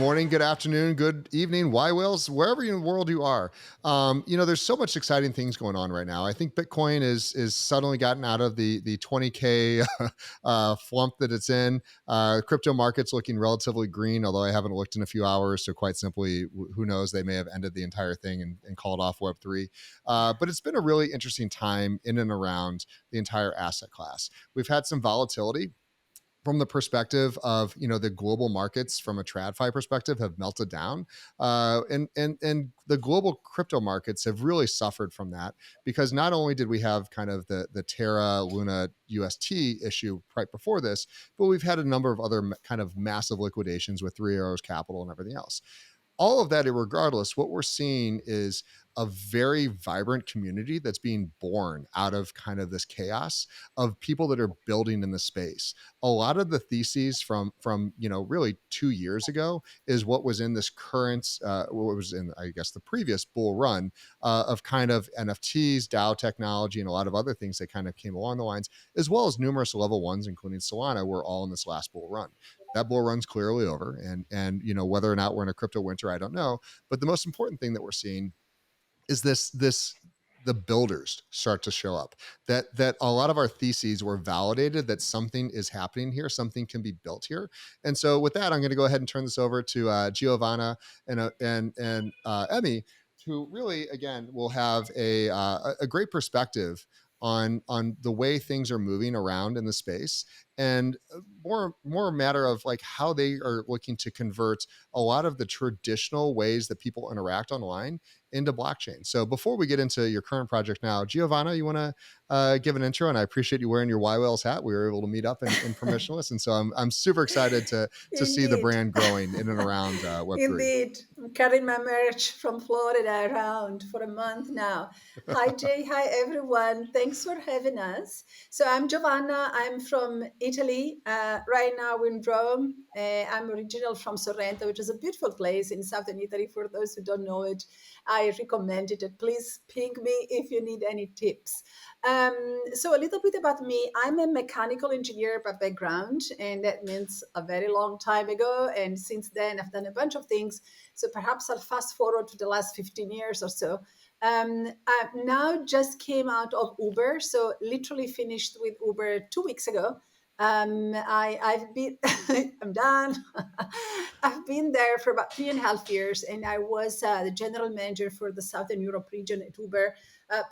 morning, good afternoon, good evening, yWhales, wherever in the world you are. There's so much exciting things going on right now. I think Bitcoin is suddenly gotten out of the 20K flump that it's in. Crypto markets looking relatively green, although I haven't looked in a few hours. So quite simply, who knows? They may have ended the entire thing and called off Web3. But it's been a really interesting time in and around the entire asset class. We've had some volatility from the perspective of the global markets from a TradFi perspective have melted down, and the global crypto markets have really suffered from that, because not only did we have kind of the Terra Luna UST issue right before this, but we've had a number of other kind of massive liquidations with Three Arrows Capital and everything else. All of that regardless, what we're seeing is a very vibrant community that's being born out of kind of this chaos of people that are building in the space. A lot of the theses from really 2 years ago is what was in this current what was in, I guess, the previous bull run of kind of NFTs, DAO technology, and a lot of other things that kind of came along the lines, as well as numerous level ones, including Solana, were all in this last bull run. That bull run's clearly over, and whether or not we're in a crypto winter, I don't know. But the most important thing that we're seeing is this the builders start to show up, that a lot of our theses were validated, that something is happening here, something can be built here. And so with that, I'm going to go ahead and turn this over to Giovanna and Emmy, who really again will have a great perspective on the way things are moving around in the space, and more a matter of like how they are looking to convert a lot of the traditional ways that people interact online into blockchain. So before we get into your current project now, Giovanna, you want to give an intro? And I appreciate you wearing your yWhales hat. We were able to meet up in permissionless, and so I'm super excited to see the Indeed. brand growing in and around Web3. Indeed. I'm carrying my merch from Florida around for a month now. Hi, Jay. Hi, everyone. Thanks for having us. So, I'm Giovanna. I'm from Italy. Right now, we're in Rome. I'm original from Sorrento, which is a beautiful place in southern Italy. For those who don't know it, I recommend it. And please ping me if you need any tips. So a little bit about me. I'm a mechanical engineer by background, and that means a very long time ago. And since then, I've done a bunch of things. So perhaps I'll fast forward to the last 15 years or so. I now just came out of Uber, so literally finished with Uber 2 weeks ago. I've been, I'm done. I've been there for about 3.5 years, and I was the general manager for the Southern Europe region at Uber.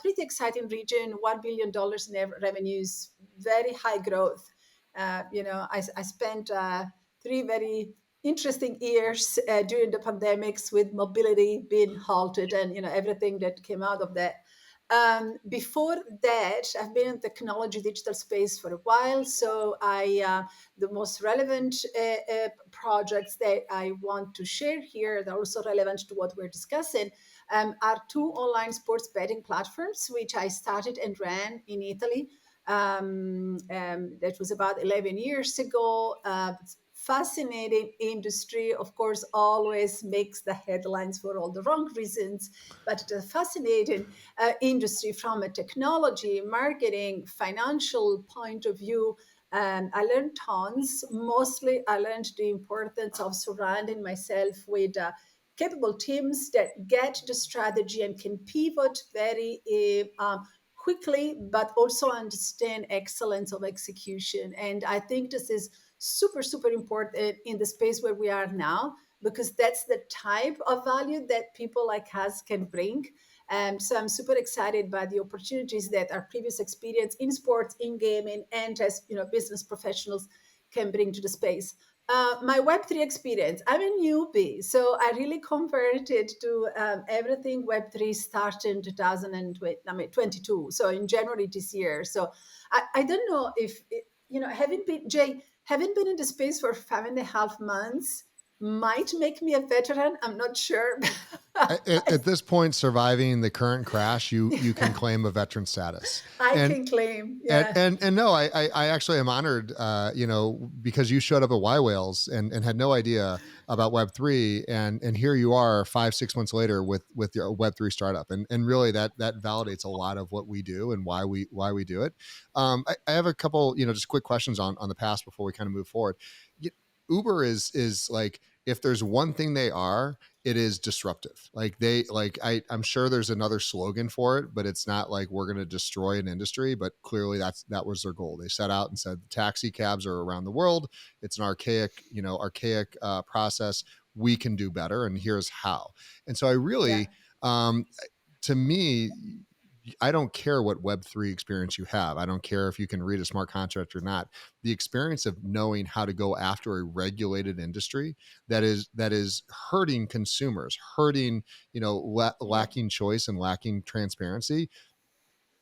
Pretty exciting region, $1 billion in revenues, very high growth. I spent 3 very interesting years during the pandemics with mobility being halted and everything that came out of that. Before that, I've been in technology digital space for a while. So the most relevant projects that I want to share here, that are also relevant to what we're discussing, are two online sports betting platforms, which I started and ran in Italy. That was about 11 years ago. Fascinating industry, of course, always makes the headlines for all the wrong reasons, but it's a fascinating industry from a technology, marketing, financial point of view. I learned tons. Mostly, I learned the importance of surrounding myself with capable teams that get the strategy and can pivot very quickly, but also understand excellence of execution. And I think this is super, super important in the space where we are now, because that's the type of value that people like us can bring. So I'm super excited by the opportunities that our previous experience in sports, in gaming, and as business professionals can bring to the space. My Web3 experience, I'm a newbie, so I really converted to everything Web3 started in 2022, so in January this year. So I don't know if, having been in the space for 5.5 months might make me a veteran. I'm not sure. At this point, surviving the current crash, you can claim a veteran status. I And can claim, And yeah. and no, I actually am honored, because you showed up at yWhales and had no idea about Web3, and here you are 5-6 months later with your Web3 startup, and really that validates a lot of what we do and why we do it. I have a couple just quick questions on the past before we kind of move forward. Y- Uber is like if there's one thing they are, it is disruptive. Like I'm sure there's another slogan for it, but it's not like we're going to destroy an industry. But clearly, that was their goal. They set out and said taxi cabs are around the world. It's an archaic process. We can do better, and here's how. And so I Yeah. really, um, to me, I don't care what Web3 experience you have. I don't care if you can read a smart contract or not. The experience of knowing how to go after a regulated industry that is hurting consumers, hurting, Yeah. lacking choice and lacking transparency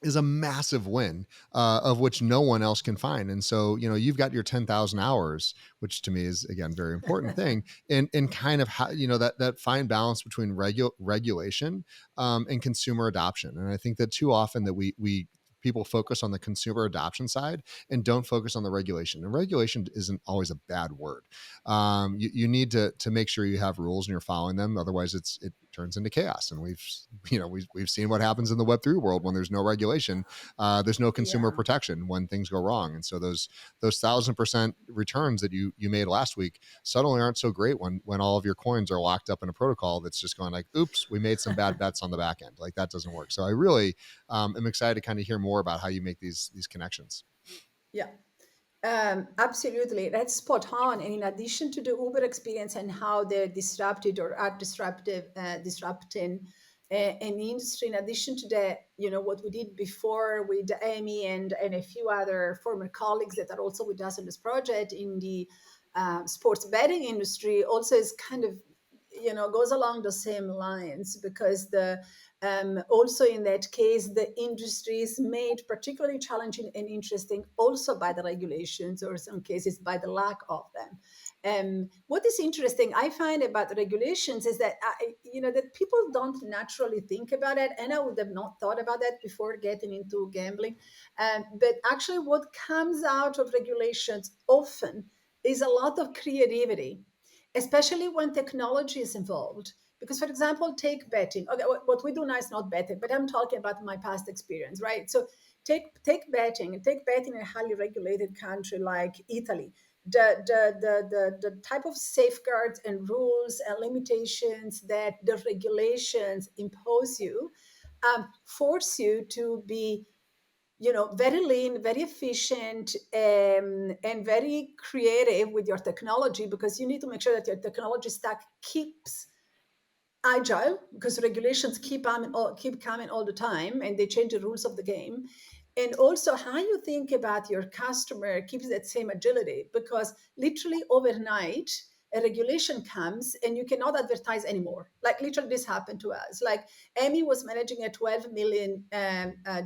is a massive win, of which no one else can find. And so, you've got your 10,000 hours, which to me is again very important thing, and kind of how, that fine balance between regulation, and consumer adoption. And I think that too often that we people focus on the consumer adoption side and don't focus on the regulation. And regulation isn't always a bad word. You need to make sure you have rules and you're following them. Otherwise, it turns into chaos. And we've seen what happens in the Web3 world when there's no regulation. There's no consumer Yeah. protection when things go wrong. And so those 1,000% returns that you made last week suddenly aren't so great when all of your coins are locked up in a protocol that's just going like, oops, we made some bad bets on the back end. Like that doesn't work. So I really, am excited to kind of hear more about how you make these connections. Yeah. Absolutely, that's spot on. And in addition to the Uber experience and how they're disrupted or are disrupting an industry, in addition to that, what we did before with Amy and a few other former colleagues that are also with us in this project in the sports betting industry, also is kind of goes along the same lines because the also in that case the industry is made particularly challenging and interesting also by the regulations or some cases by the lack of them. What is interesting I find about the regulations is that that people don't naturally think about it, and I would have not thought about that before getting into gambling. But actually what comes out of regulations often is a lot of creativity, especially when technology is involved. Because, for example, take betting. Okay, what we do now is not betting, but I'm talking about my past experience, right? So take betting and take betting in a highly regulated country like Italy. The type of safeguards and rules and limitations that the regulations impose you force you to be very lean, very efficient, and very creative with your technology, because you need to make sure that your technology stack keeps agile, because regulations keep coming all the time and they change the rules of the game. And also how you think about your customer keeps that same agility, because literally overnight a regulation comes and you cannot advertise anymore. Like literally this happened to us. Like Amy was managing a $12 million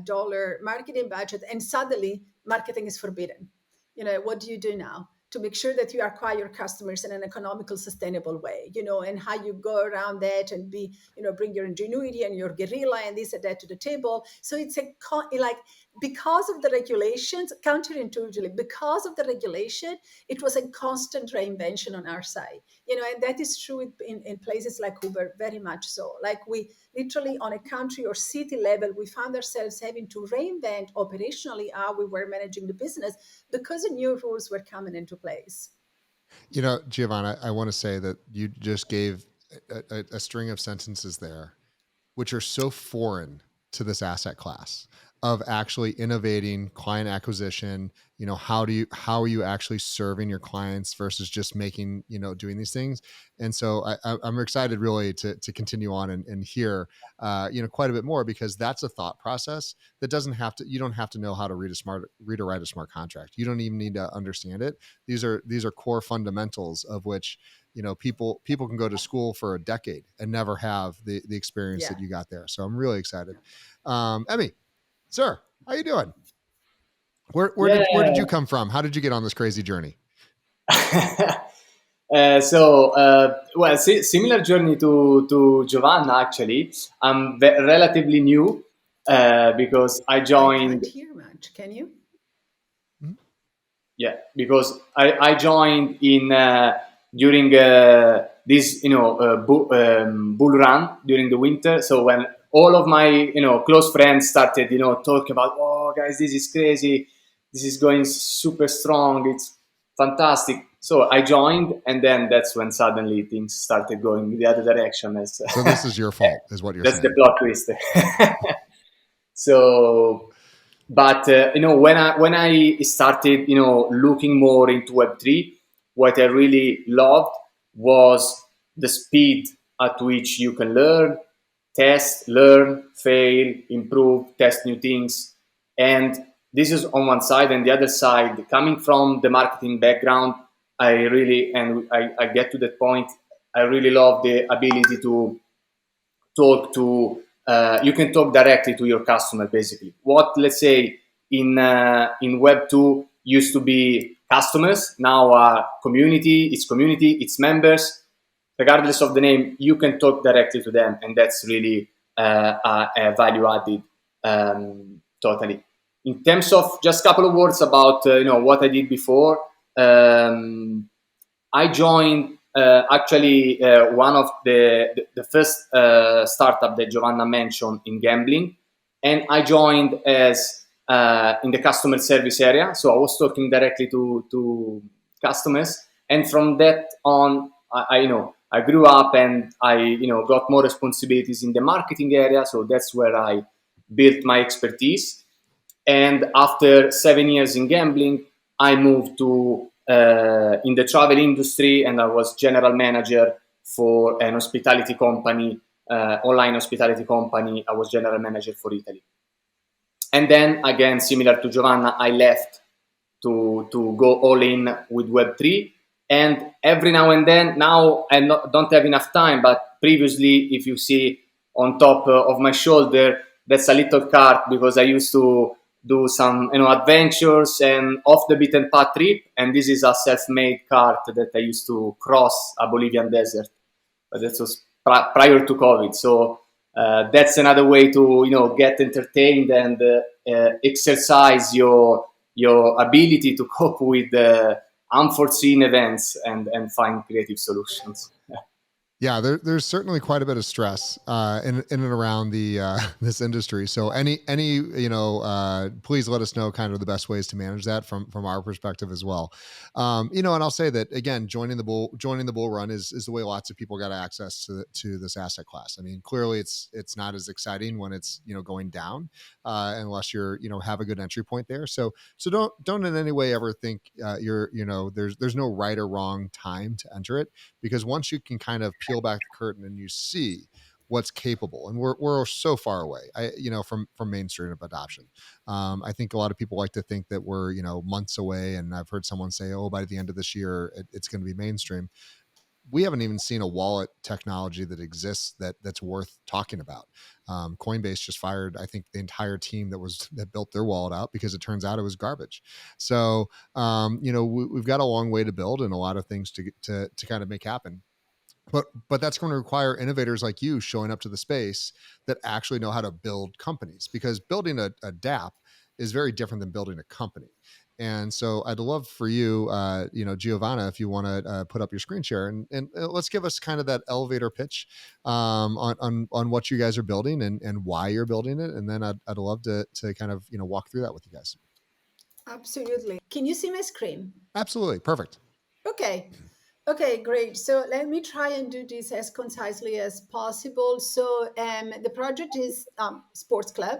dollar marketing budget, and suddenly marketing is forbidden. What do you do now to make sure that you acquire customers in an economical, sustainable way, and how you go around that and bring your ingenuity and your guerrilla and this and that to the table. So it's like, because of the regulations, counterintuitively, because of the regulation, it was a constant reinvention on our side, and that is true in places like Uber, very much so. Like we literally on a country or city level, we found ourselves having to reinvent operationally how we were managing the business because the new rules were coming into place. Giovanna, I want to say that you just gave a string of sentences there which are so foreign to this asset class of actually innovating client acquisition. How are you actually serving your clients versus just making, doing these things. And so I'm excited really to continue on and hear, quite a bit more, because that's a thought process that you don't have to know how to read or write a smart contract. You don't even need to understand it. These are core fundamentals of which, people can go to school for a decade and never have the experience Yeah. that you got there. So I'm really excited. Emmy, sir, how you doing? Where did you Yeah. come from? How did you get on this crazy journey? Well, similar journey to Giovanna. Actually, I'm relatively new because I I can't joined. hear much. Can you? Mhm. Yeah, because I joined in during this bull run during the winter. So when all of my close friends started talking about, oh guys, this is crazy, this is going super strong, it's fantastic. So I joined, and then that's when suddenly things started going the other direction. As So this is your fault, is what you're that's the saying. plot twist. So, but when I started looking more into Web3, what I really loved was the speed at which you can learn, test, learn, fail, improve, test new things. And this is on one side, and the other side, coming from the marketing background, I really, and I get to that point, I really love the ability to talk to, you can talk directly to your customer, basically. What, let's say, in Web 2 used to be customers, now are community, it's members. Regardless of the name, you can talk directly to them, and that's really a value added, totally. In terms of just a couple of words about what I did before, I joined actually one of the first startup that Giovanna mentioned in gambling, and I joined as in the customer service area. So I was talking directly to customers, and from that on, I grew up and I got more responsibilities in the marketing area. So that's where I built my expertise. And after 7 years in gambling, I moved to in the travel industry, and I was general manager for an hospitality company, online hospitality company. I was general manager for Italy. And then again, similar to Giovanna, I left to go all in with Web3. And every now and then, now I don't have enough time, but previously, if you see on top of my shoulder, that's a little cart because I used to do some adventures and off the beaten path trip. And this is a self-made cart that I used to cross a Bolivian desert, but that was prior to COVID. So that's another way to get entertained and exercise your ability to cope with unforeseen events and find creative solutions. Yeah, there's certainly quite a bit of stress in and around the this industry. So any please let us know kind of the best ways to manage that from our perspective as well. And I'll say that again, joining the bull run is the way lots of people got access to this asset class. I mean, clearly it's not as exciting when it's going down unless you're have a good entry point there. So don't in any way ever think you're there's no right or wrong time to enter it, because once you can kind of peel back the curtain and you see what's capable, and we're so far away from mainstream adoption. I think a lot of people like to think that we're months away, and I've heard someone say, oh, by the end of this year it's going to be mainstream. We haven't even seen a wallet technology that exists that's worth talking about. Coinbase just fired, I think, the entire team that built their wallet out because it turns out it was garbage. So we've got a long way to build and a lot of things to kind of make happen. But that's going to require innovators like you showing up to the space that actually know how to build companies, because building a DApp is very different than building a company. And so I'd love for you, Giovanna, if you want to put up your screen share and let's give us kind of that elevator pitch on what you guys are building and why you're building it. And then I'd love to kind of, walk through that with you guys. Absolutely. Can you see my screen? Absolutely. Perfect. Okay. Okay, great. So let me try and do this as concisely as possible. So the project is Sports Club.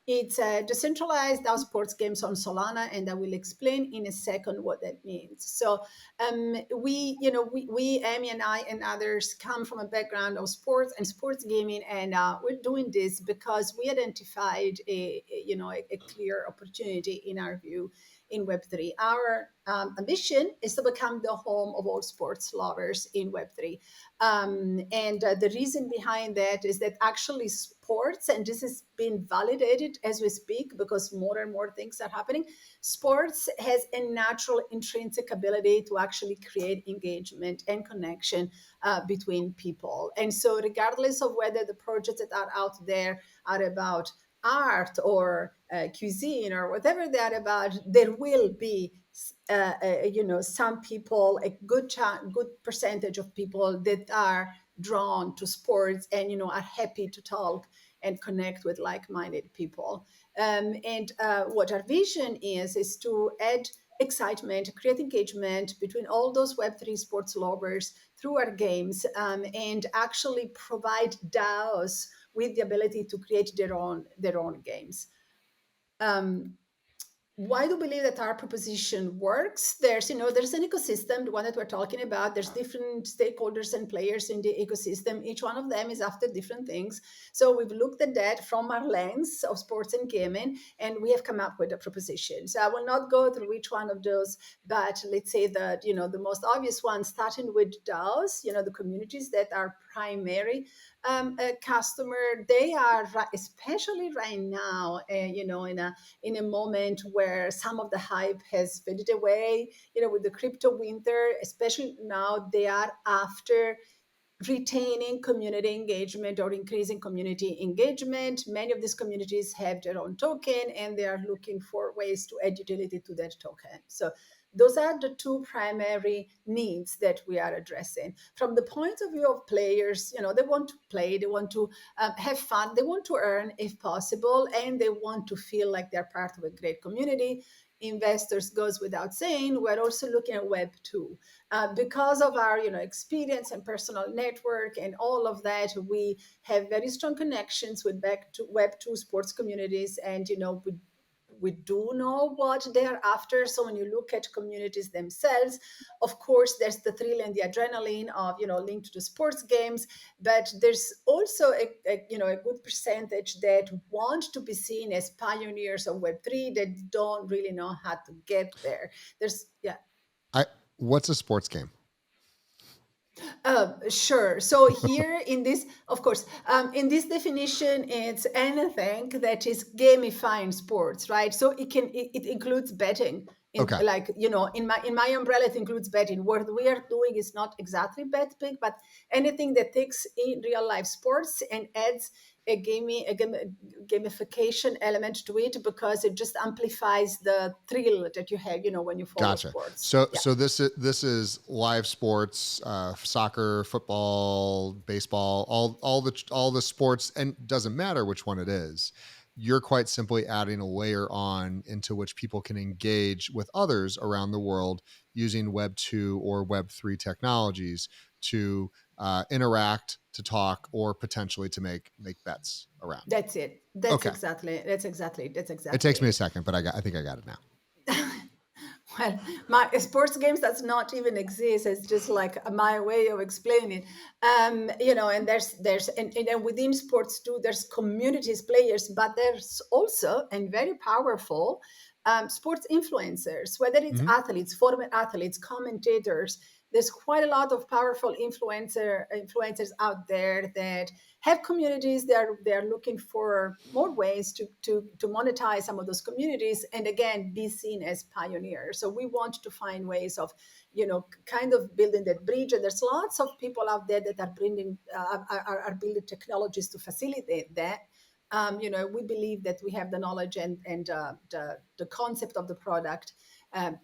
It's decentralized DAO sports games on Solana, and I will explain in a second what that means. So we, Amy and I and others come from a background of sports and sports gaming, and we're doing this because we identified a clear opportunity in our view in Web3. Our ambition is to become the home of all sports lovers in Web3. And the reason behind that is that actually sports, and this has been validated as we speak because more and more things are happening, sports has a natural intrinsic ability to actually create engagement and connection between people. And so regardless of whether the projects that are out there are about art or cuisine or whatever they're about, there will be some people, a good percentage of people that are drawn to sports and are happy to talk and connect with like-minded people. And what our vision is to add excitement, create engagement between all those Web3 sports lovers through our games, and actually provide DAOs with the ability to create their own games. Why do you believe that our proposition works? There's an ecosystem, the one that we're talking about. There's different stakeholders and players in the ecosystem. Each one of them is after different things. So we've looked at that from our lens of sports and gaming, and we have come up with a proposition. So I will not go through each one of those, but let's say that, the most obvious one, starting with DAOs, the communities that are primary customer. They are, especially right now, in a moment where some of the hype has faded away, with the crypto winter, especially now, they are after retaining community engagement or increasing community engagement. Many of these communities have their own token, and they are looking for ways to add utility to that token. So those are the two primary needs that we are addressing. From the point of view of players, they want to play, they want to have fun, they want to earn if possible, and they want to feel like they're part of a great community. Investors, goes without saying, we're also looking at Web 2. Because of our experience and personal network and all of that, we have very strong connections with back to Web 2 sports communities, and we do know what they're after. So when you look at communities themselves, of course, there's the thrill and the adrenaline of linked to sports games, but there's also a good percentage that want to be seen as pioneers of Web3 that don't really know how to get there. There's yeah. What's a sports game? Sure. So here in this, of course, in this definition, it's anything that is gamifying sports, right? So it includes betting. Okay. In my umbrella, it includes betting. What we are doing is not exactly betting, but anything that takes in real life sports and adds a gamification element to it, because it just amplifies the thrill that you have, when you follow Gotcha. sports. So Yeah. so this is live sports, soccer, football, baseball, all the sports, and doesn't matter which one it is. You're quite simply adding a layer on into which people can engage with others around the world using Web 2 or Web 3 technologies to interact, to talk, or potentially to make bets around. That's it. That's Okay. exactly. It takes me a second, but I think I got it now. Well, my sports games does not even exist. It's just like my way of explaining. And and within sports too, there's communities, players, but there's also, and very powerful, sports influencers, whether it's Mhm. athletes, former athletes, commentators. There's quite a lot of powerful influencers out there that have communities. They're looking for more ways to monetize some of those communities, and again, be seen as pioneers. So we want to find ways of kind of building that bridge, and there's lots of people out there that are bringing are building technologies to facilitate that. We believe that we have the knowledge and the concept of the product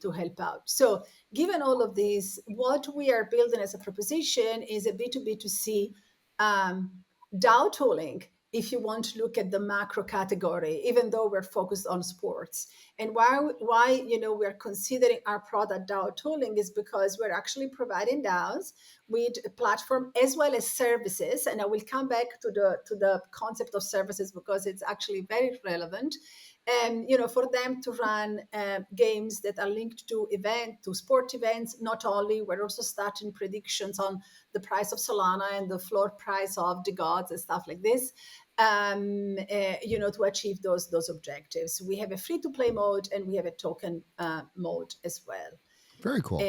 to help out. So given all of these, what we are building as a proposition is a B2B2C DAO tooling, if you want to look at the macro category, even though we're focused on sports. And why we're considering our product DAO tooling is because we're actually providing DAOs with a platform as well as services. And I will come back to the concept of services because it's actually very relevant. And for them to run games that are linked to sport events. Not only, we're also starting predictions on the price of Solana and the floor price of the gods and stuff like this, to achieve those objectives. We have a free-to-play mode and we have a token mode as well. Very cool.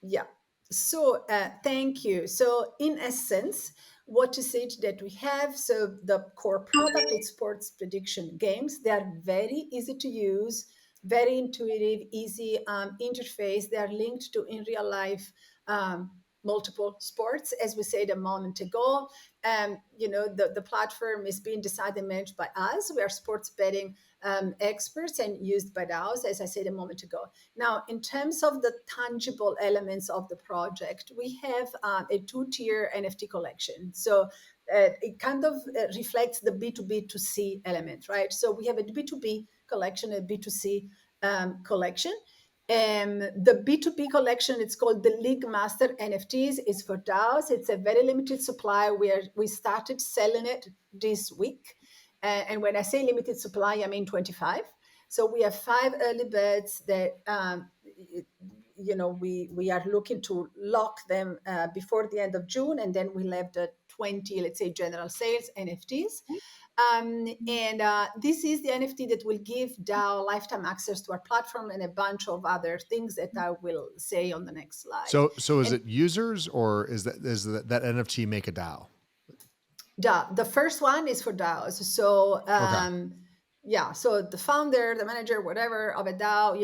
Yeah. So thank you. So in essence, what is it that we have? So the core product is sports prediction games. They are very easy to use, very intuitive, easy interface. They are linked to in real life multiple sports, as we said a moment ago. The platform is being designed and managed by us. We are sports betting experts and used by DAOs, as I said a moment ago. Now, in terms of the tangible elements of the project, we have a two-tier NFT collection. So it kind of reflects the B2B2C element, right? So we have a B2B collection, a B2C collection. The B2B collection, it's called the League Master NFTs, is for DAOs. It's a very limited supply. We started selling it this week. And when I say limited supply, I mean 25. So we have 5 early birds that, we are looking to lock them before the end of June. And then we'll have the 20, let's say, general sales NFTs. And this is the NFT that will give DAO lifetime access to our platform and a bunch of other things that I will say on the next slide. So is And it users, or is that NFT make a DAO? the first one is for DAOs. So Okay. yeah, so the founder, the manager, whatever of a DAO,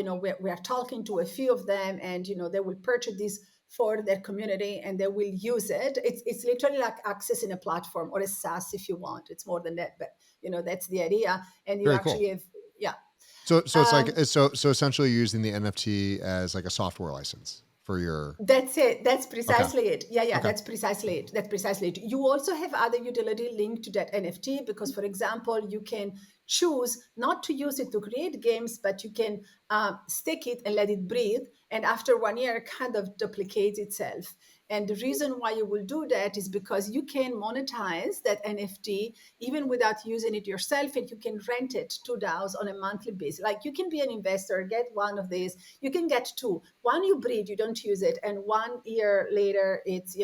we are talking to a few of them, and they will purchase this for their community and they will use it. It's literally like accessing a platform or a SaaS if you want. It's more than that, but that's the idea. And you Very actually cool. have, yeah. So it's like Um, so essentially you're using the NFT as like a software license for your. That's it. That's Okay. precisely it. Yeah, Okay. that's precisely it. That's precisely it. You also have other utility linked to that NFT because, for example, you can choose not to use it to create games, but you can stick it and let it breathe. And after 1 year, it kind of duplicates itself. And the reason why you will do that is because you can monetize that NFT even without using it yourself, and you can rent it to DAOs on a monthly basis. Like you can be an investor, get one of these. You can get two. One you breed, you don't use it, and 1 year later, it's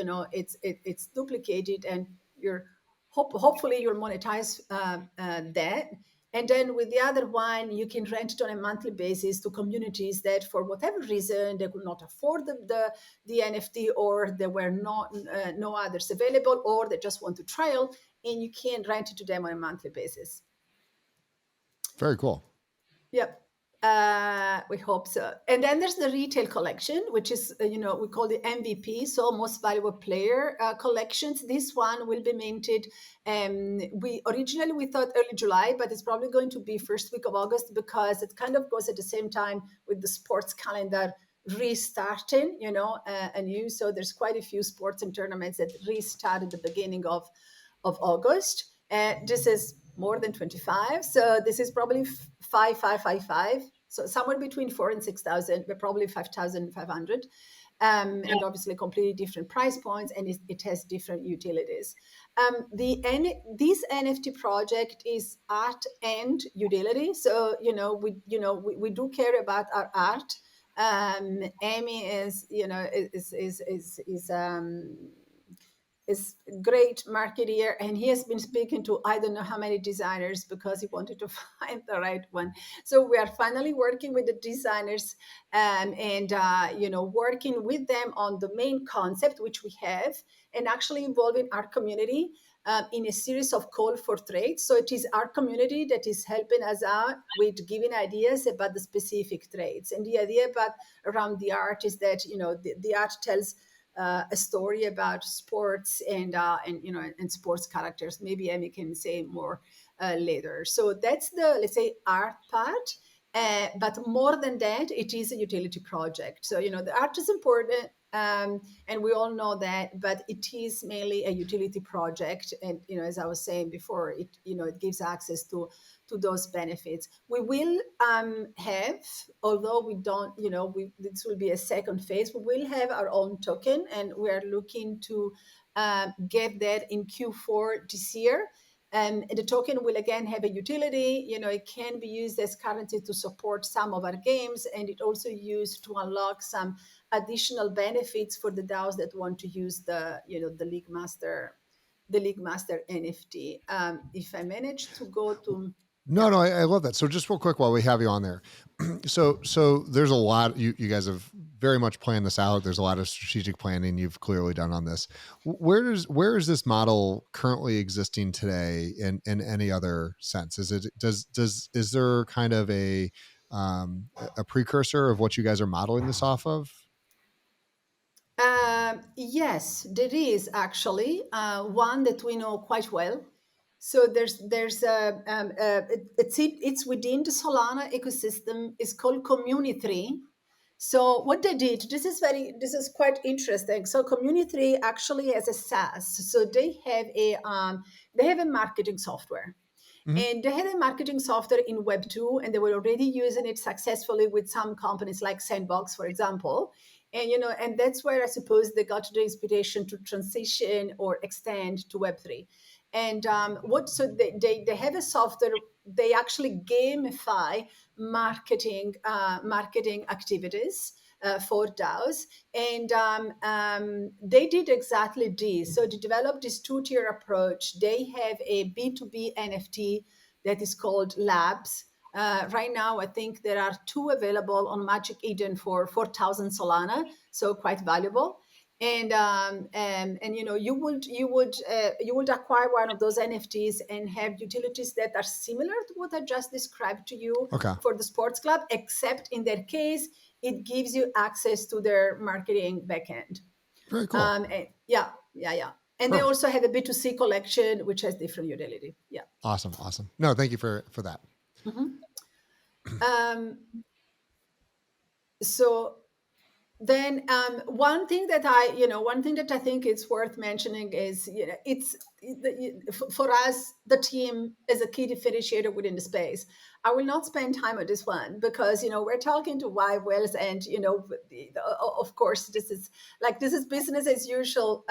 duplicated, and you're hopefully you'll monetize that. And then with the other one, you can rent it on a monthly basis to communities that, for whatever reason, they could not afford the NFT, or there were not no others available, or they just want to trial, and you can rent it to them on a monthly basis. Very cool. Yep. We hope so. And then there's the retail collection, which is, we call the MVP, so most valuable player collections. This one will be minted. We thought early July, but it's probably going to be first week of August because it kind of goes at the same time with the sports calendar restarting, anew. So there's quite a few sports and tournaments that restart at the beginning of August. This is more than 25. So this is probably 5,555. So somewhere between 4 and 6,000, but probably 5,500. And obviously completely different price points, and it has different utilities. This NFT project is art and utility. So, we do care about our art. Amy is great marketeer, and he has been speaking to I don't know how many designers because he wanted to find the right one. So we are finally working with the designers, and working with them on the main concept which we have, and actually involving our community in a series of call for trades. So it is our community that is helping us out with giving ideas about the specific trades. And the idea around the art is that the art tells a story about sports and sports characters. Maybe Amy can say more later. So that's the, let's say, art part. But more than that, it is a utility project. So the art is important, and we all know that, but it is mainly a utility project. And as I was saying before, it gives access to those benefits. We will have, although we don't, this will be a second phase. We will have our own token, and we are looking to get that in Q4 this year. The token will again have a utility. It can be used as currency to support some of our games, and it also used to unlock some additional benefits for the DAOs that want to use the League Master NFT. If I manage to go to, No, yeah. no, I love that. So just real quick while we have you on there, so there's a lot you guys have very much planned this out. There's a lot of strategic planning you've clearly done on this. Where is this model currently existing today in any other sense? Is there kind of a precursor of what you guys are modeling this off of? Yes, there is actually one that we know quite well. So there's it's within the Solana ecosystem. It's called Community. So what they did, this is quite interesting. So Community actually has a SaaS. So they have a marketing software, Mhm. And they had a marketing software in Web 2, and they were already using it successfully with some companies like Sandbox, for example. And and that's where I suppose they got the inspiration to transition or extend to Web 3. And they have a software. They actually gamify marketing activities for DAOs, and they did exactly this. So they developed this two-tier approach. They have a B2B NFT that is called Labs. Right now, I think there are two available on Magic Eden for 4,000 Solana, so quite valuable. And you would acquire one of those NFTs and have utilities that are similar to what I just described to you Okay. for the sports club, except in their case, it gives you access to their marketing backend. Very cool. Yeah. And they Perfect. also have a B2C collection, which has different utility. Yeah. Awesome. Awesome. No, thank you for that. Mhm. Um, so then one thing that I think it's worth mentioning is, for us, the team is a key differentiator within the space. I will not spend time on this one because we're talking to yWhales, and of course this is business as usual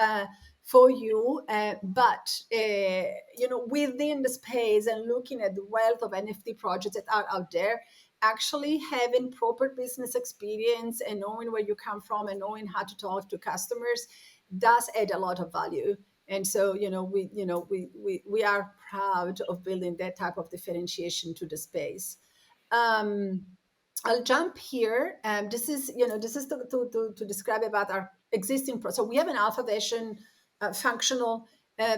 for you, but within the space and looking at the wealth of NFT projects that are out there, actually having proper business experience and knowing where you come from and knowing how to talk to customers does add a lot of value. And so we are proud of building that type of differentiation to the space. um, I'll jump here. This is to describe about our existing so we have an alpha version, functional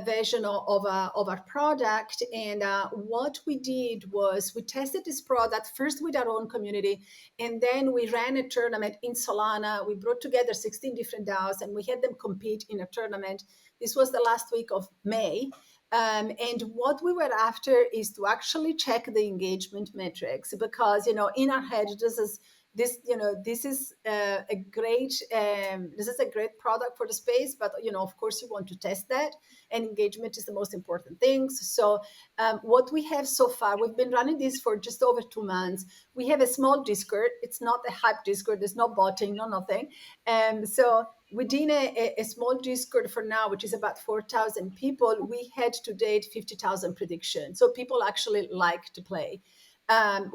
version of our product. And what we did was we tested this product first with our own community, and then we ran a tournament in Solana. We brought together 16 different DAOs, and we had them compete in a tournament. This was the last week of May. And what we were after is to actually check the engagement metrics, because in our head, this is a great product for the space, but of course you want to test that, and engagement is the most important thing. So what we have so far, we've been running this for just over 2 months. We have a small Discord. It's not a hype Discord. There's no botting, no nothing. So within a small Discord for now, which is about 4,000 people, we had to date 50,000 predictions. So people actually like to play.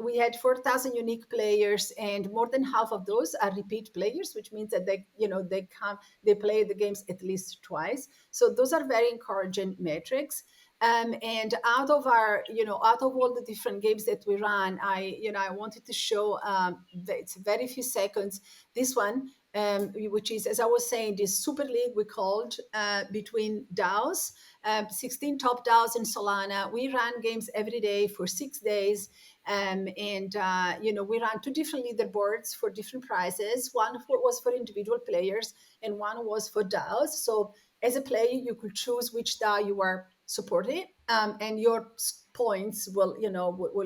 We had 4,000 unique players, and more than half of those are repeat players, which means that they play the games at least twice. So those are very encouraging metrics. And out of all the different games that we run, I wanted to show, it's very few seconds, this one, which is, as I was saying, this super league we called, between DAOs, 16 top DAOs in Solana. We ran games every day for 6 days. We ran two different leaderboards for different prizes. One was for individual players, and one was for DAOs. So as a player, you could choose which DAO you are supporting, and your points will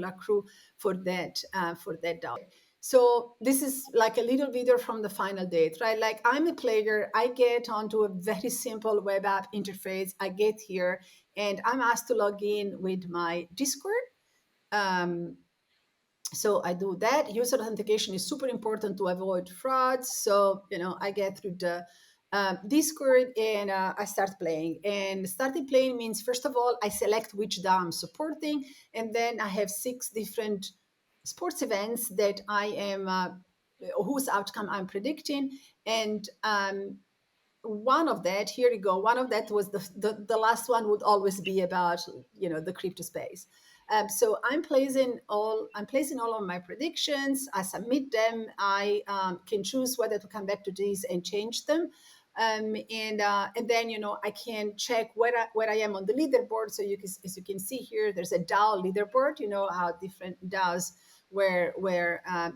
accrue for that DAO. So this is like a little video from the final date, right? Like, I'm a player, I get onto a very simple web app interface. I get here and I'm asked to log in with my Discord. So I do that. User authentication is super important to avoid fraud. So, I get through the Discord, and I start playing. And starting playing means, first of all, I select which DAO I'm supporting. And then I have 6 different sports events that I am, whose outcome I'm predicting. And one of that, here you go, one of that was the last one would always be about the crypto space. So I'm placing all of my predictions. I submit them. I can choose whether to come back to these and change them. And then I can check where I am on the leaderboard. So as you can see here, there's a DAO leaderboard. You know how different DAOs were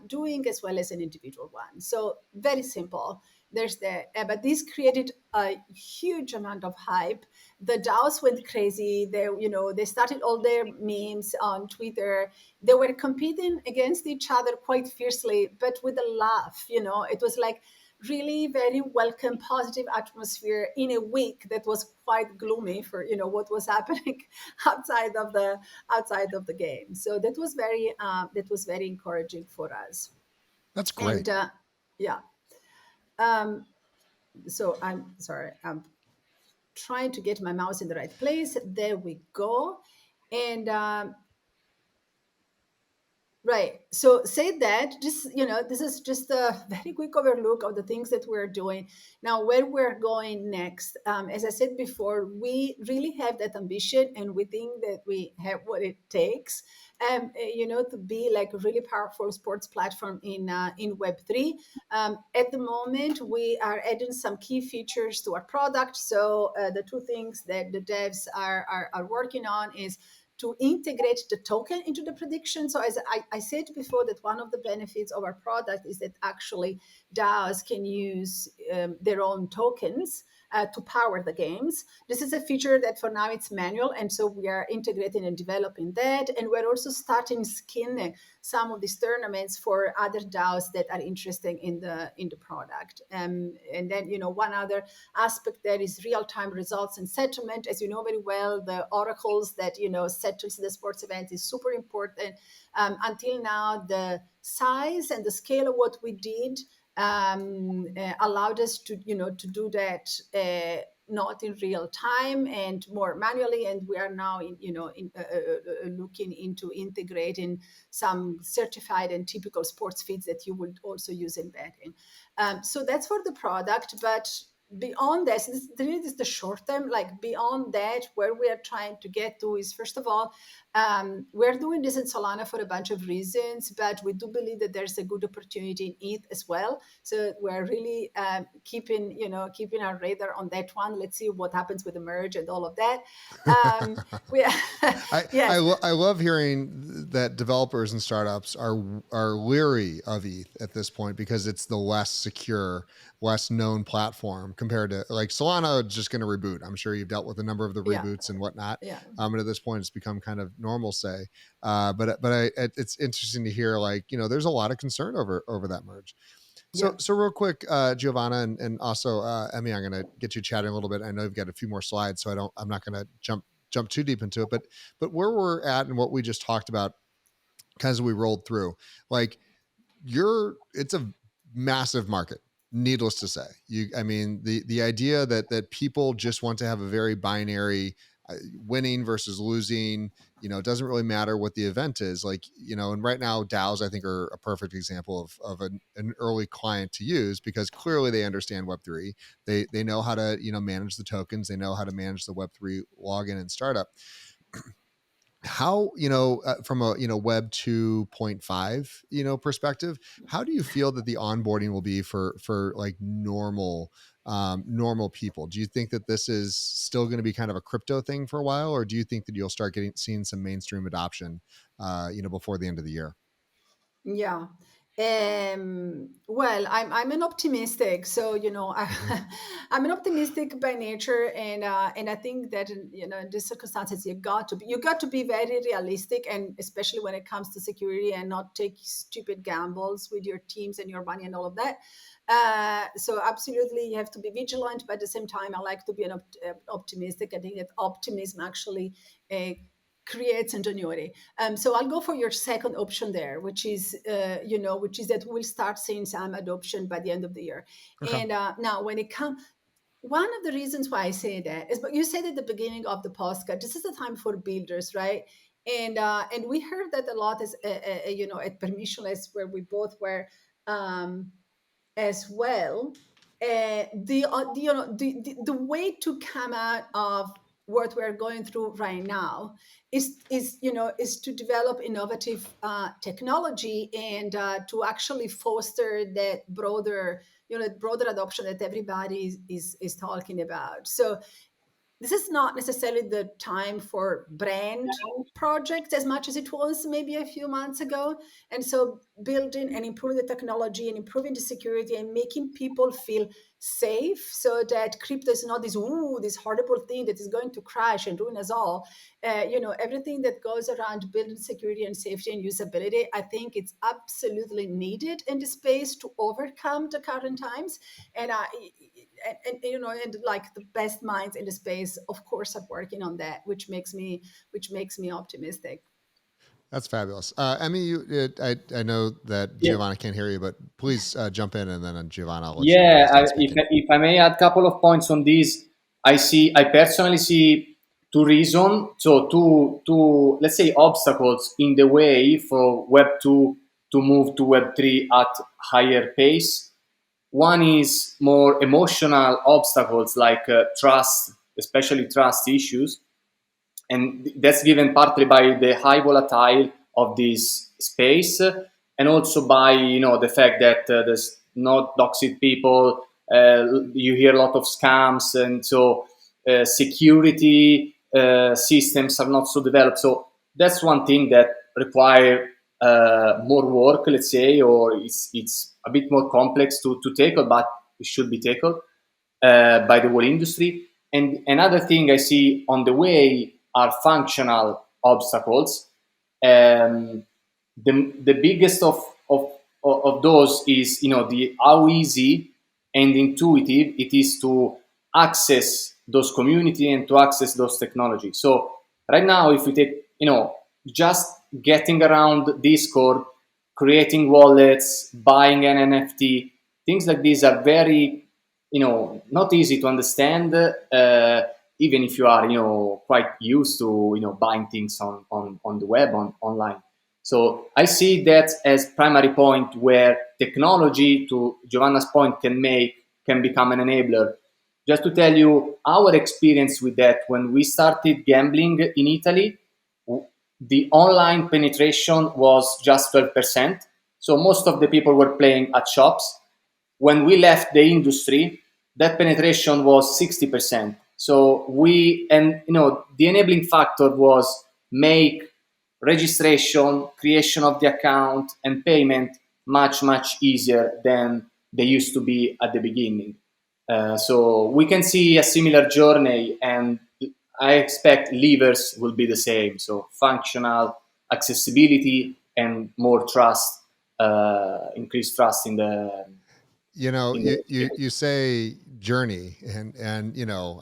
doing, as well as an individual one. So very simple. There's but this created a huge amount of hype. The DAOs went crazy. They started all their memes on Twitter. They were competing against each other quite fiercely, but with a laugh. It was like, really very welcome, positive atmosphere in a week that was quite gloomy for what was happening outside of the game. So that was very encouraging for us. That's great. And yeah, um, so I'm sorry, I'm trying to get my mouse in the right place. There we go. And right. So say that just, this is just a very quick overlook of the things that we're doing. Now, where we're going next, as I said before, we really have that ambition and we think that we have what it takes, to be like a really powerful sports platform in Web3. At the moment, we are adding some key features to our product. So the two things that the devs are working on is to integrate the token into the prediction. So as I said before, that one of the benefits of our product is that actually DAOs can use their own tokens to power the games. This is a feature that for now it's manual, and so we are integrating and developing that. And we're also starting skinning some of these tournaments for other DAOs that are interested in the product. And then one other aspect there is real-time results and settlement. As you know very well, the oracles that settles the sports event is super important. Until now, the size and the scale of what we did allowed us to do that not in real time and more manually, and we are now looking into integrating some certified and typical sports feeds that you would also use in betting. So that's for the product, but beyond this really is the short term. Like beyond that, where we are trying to get to is, first of all, we're doing this in Solana for a bunch of reasons, but we do believe that there's a good opportunity in ETH as well. So we're really keeping our radar on that one. Let's see what happens with the merge and all of that. We yes. I love hearing that developers and startups are leery of ETH at this point because it's the less secure, less known platform compared to like Solana just going to reboot. I'm sure you've dealt with a number of the Yeah. reboots and whatnot. Yeah. And at this point, it's become kind of normal, say. It's interesting to hear like there's a lot of concern over that merge. Yeah. So real quick, Giovanna and also Emmy, I'm going to get you chatting a little bit. I know you've got a few more slides, so I'm not going to jump too deep into it. But where we're at and what we just talked about, kind of as we rolled through, like it's a massive market. Needless to say, I mean, the idea that people just want to have a very binary winning versus losing, it doesn't really matter what the event is, like, and right now DAOs I think are a perfect example of an early client to use because clearly they understand Web3. They know how to manage the tokens, they know how to manage the Web3 login and startup. How from a Web 2.5 perspective, how do you feel that the onboarding will be for like normal people? Do you think that this is still going to be kind of a crypto thing for a while, or do you think that you'll start seeing some mainstream adoption before the end of the year? Yeah. Well, I'm an optimistic, so Mhm. I'm an optimistic by nature, and I think that in these circumstances you got to be very realistic, and especially when it comes to security, and not take stupid gambles with your teams and your money and all of that. So absolutely, you have to be vigilant, but at the same time, I like to be an optimistic. I think that optimism actually creates ingenuity. So I'll go for your second option there, which is that we'll start seeing some adoption by the end of the year. Okay. And now, when it comes, one of the reasons why I say that is, but you said at the beginning of the podcast, this is the time for builders, right? And we heard that a lot as at Permissionless, where we both were. As well. The way to come out of what we're going through right now is to develop innovative technology and to actually foster that broader adoption that everybody is talking about. So this is not necessarily the time for brand projects as much as it was maybe a few months ago. And so building and improving the technology and improving the security and making people feel safe, so that crypto is not this horrible thing that is going to crash and ruin us all. Everything that goes around building security and safety and usability, I think it's absolutely needed in the space to overcome the current times. And and like the best minds in the space, of course, are working on that, which makes me optimistic. That's fabulous. Emmy, I know that Yeah. Giovanna can't hear you, but please jump in, and then Giovanna, I'll let you know when Yeah, he's done if, speaking. if I may add a couple of points on this, I personally see two reasons. So two, let's say, obstacles in the way for Web 2 to move to Web 3 at higher pace. One is more emotional obstacles like trust, especially trust issues, and that's given partly by the high volatile of this space, and also by the fact that there's not toxic people. You hear a lot of scams, and so security systems are not so developed. So that's one thing that require more work, let's say, or it's a bit more complex to tackle, but it should be tackled by the whole industry. And another thing I see on the way are functional obstacles. Um, the biggest of those is the how easy and intuitive it is to access those community and to access those technologies. So right now, if we take just getting around Discord, creating wallets, buying an NFT, things like these are very not easy to understand, even if you are quite used to buying things on the web, online. So I see that as primary point where technology, to Giovanna's point, can become an enabler. Just to tell you our experience with that, when we started gambling in Italy, the online penetration was just 12%. So most of the people were playing at shops. When we left the industry, that penetration was 60%. So the enabling factor was make registration, creation of the account, and payment much, much easier than they used to be at the beginning. So we can see a similar journey, and I expect levers will be the same. So functional, accessibility, and more trust, increased trust in the You say journey, and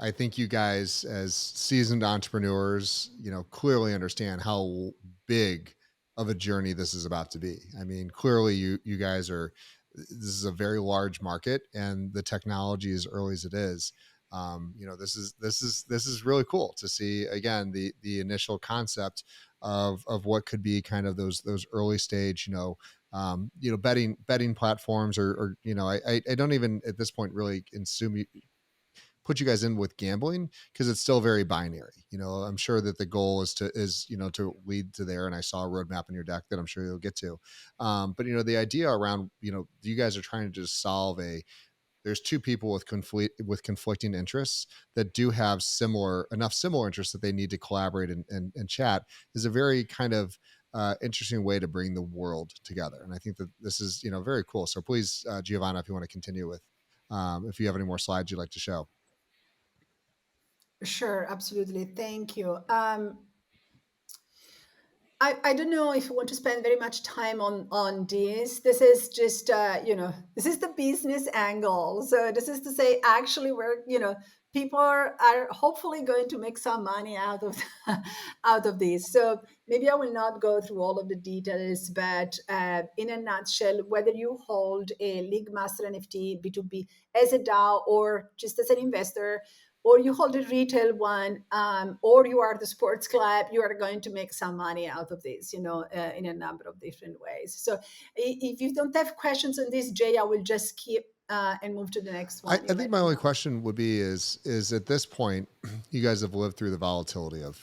I think you guys, as seasoned entrepreneurs, clearly understand how big of a journey this is about to be. I mean, clearly you guys are, this is a very large market, and the technology, as early as it is, this is really cool to see, again, the initial concept of what could be kind of those early stage, betting platforms, or I don't even at this point really assume you put you guys in with gambling, because it's still very binary. I'm sure that the goal is to lead to there, and I saw a roadmap in your deck that I'm sure you'll get to. But the idea around, you guys are trying to just solve there's two people with conflicting interests that do have similar interests that they need to collaborate and chat, is a very kind of interesting way to bring the world together. And I think that this is very cool. So please, Giovanna, if you want to continue with, if you have any more slides you'd like to show. Sure, absolutely. Thank you. I don't know if you want to spend very much time on this. This is just this is the business angle. So this is to say, actually, we're people are hopefully going to make some money out of out of this. So maybe I will not go through all of the details, but in a nutshell, whether you hold a League Master NFT B2B as a DAO or just as an investor, or you hold a retail one, or you are the sports club, you are going to make some money out of this, in a number of different ways. So if you don't have questions on this, Jay, I will just keep and move to the next I, one. I think my only question would be is at this point, you guys have lived through the volatility of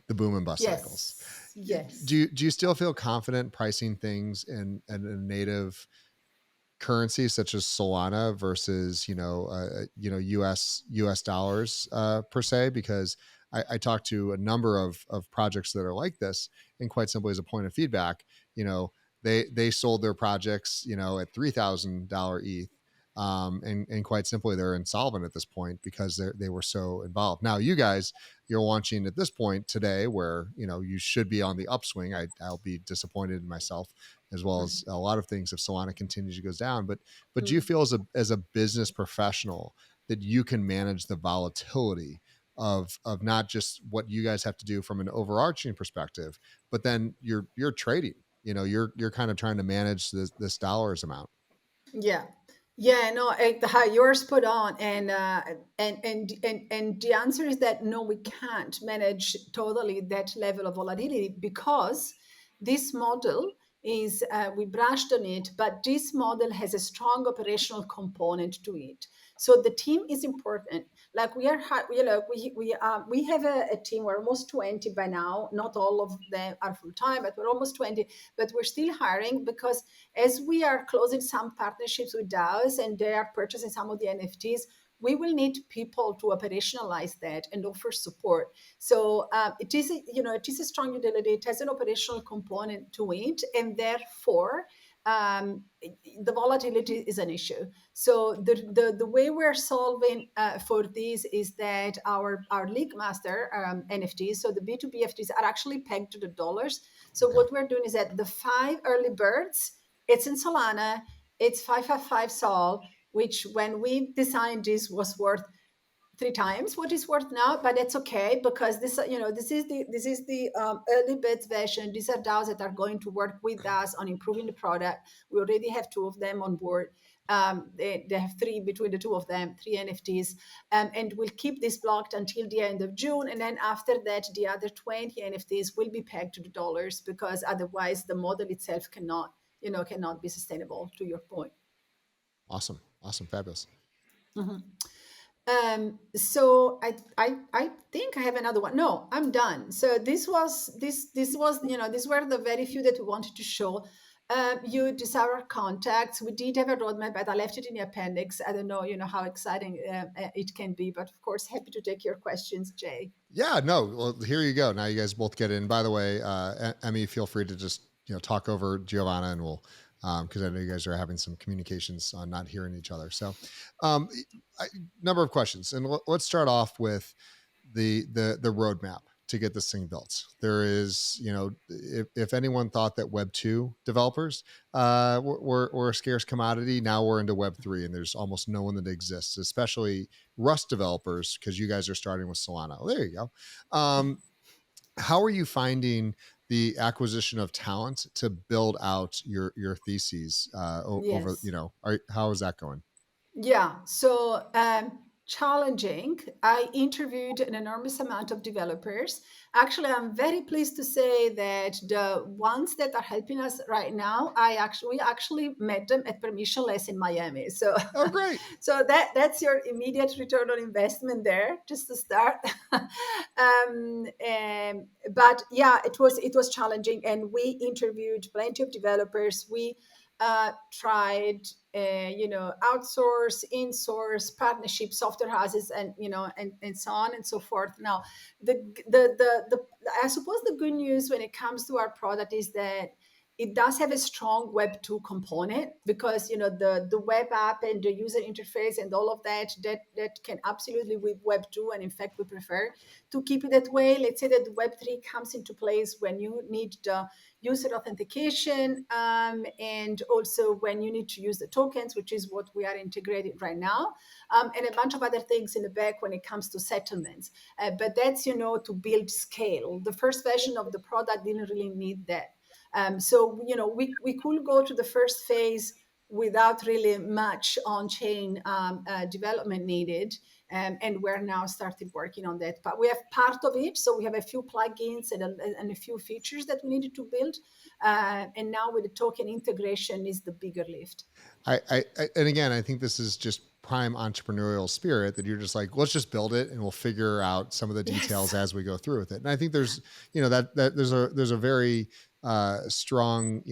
the boom and bust cycles. Yes, yes. Do you still feel confident pricing things in a native currencies such as Solana versus US dollars per se, because I talked to a number of projects that are like this, and quite simply as a point of feedback, you know, they sold their projects, at $3,000 ETH. And quite simply, they're insolvent at this point because they were so involved. Now, you guys, you're launching at this point today, where you should be on the upswing. I'll be disappointed in myself, as well as a lot of things, if Solana continues to goes down. But do you feel as a business professional that you can manage the volatility of not just what you guys have to do from an overarching perspective, but then you're trading? You're kind of trying to manage this dollars amount. Yeah. Yeah, no, you're spot on, and the answer is that no, we can't manage totally that level of volatility, because this model is we brushed on it, but this model has a strong operational component to it. So the team is important. Like we have a team. We're almost 20 by now. Not all of them are full time, but we're almost 20. But we're still hiring, because as we are closing some partnerships with DAOs and they are purchasing some of the NFTs, we will need people to operationalize that and offer support. So it is a strong utility. It has an operational component to it, and therefore the volatility is an issue. So the way we're solving for this is that our League Master NFTs, so the B2B NFTs, are actually pegged to the dollars. So Okay. what we're doing is that the 5 early birds, it's in Solana, it's 555 Sol, which when we designed this was worth 3 times what it's worth now, but it's okay, because this is the early beta version. These are DAOs that are going to work with us on improving the product. We already have 2 of them on board. They have 3 between the 2 of them, 3 NFTs, and we'll keep this blocked until the end of June. And then after that, the other 20 NFTs will be pegged to the dollars, because otherwise the model itself cannot be sustainable. To your point. Awesome, fabulous. Mhm. So I think I have another one. No, I'm done. So these were the very few that we wanted to show. These are our contacts. We did have a roadmap, but I left it in the appendix. I don't know, how exciting it can be, but of course, happy to take your questions, Jay. Yeah, no. Well, here you go. Now you guys both get in. By the way, Emmy, feel free to just talk over Giovanna, and we'll because I know you guys are having some communications on not hearing each other. So, um, number of questions, and let's start off with the roadmap to get this thing built. There is, if anyone thought that Web 2 developers were a scarce commodity, now we're into Web 3, and there's almost no one that exists, especially Rust developers, because you guys are starting with Solana. Well, there you go. How are you finding the acquisition of talent to build out your theses over? Yes. How is that going? Yeah, so challenging. I interviewed an enormous amount of developers. Actually, I'm very pleased to say that the ones that are helping us right now, we actually met them at permissionless in Miami. So, Oh, great. so that's your immediate return on investment there, just to start. But yeah, it was challenging, and we interviewed plenty of developers. We tried outsource, in-source, partnership, software houses, and so on and so forth. Now, the I suppose the good news when it comes to our product is that it does have a strong Web 2 component, because the web app and the user interface and all of that can absolutely with Web 2, and in fact we prefer to keep it that way. Let's say that Web 3 comes into place when you need the user authentication, and also when you need to use the tokens, which is what we are integrating right now, and a bunch of other things in the back when it comes to settlements. But that's to build scale. The first version of the product didn't really need that. So we could go to the first phase without really much on-chain development needed. And we're now started working on that. But we have part of it. So we have a few plugins and a few features that we needed to build. And now with the token integration is the bigger lift. And again, I think this is just prime entrepreneurial spirit, that you're just like, let's just build it and we'll figure out some of the details Yes. as we go through with it. And I think there's, that there's a very strong,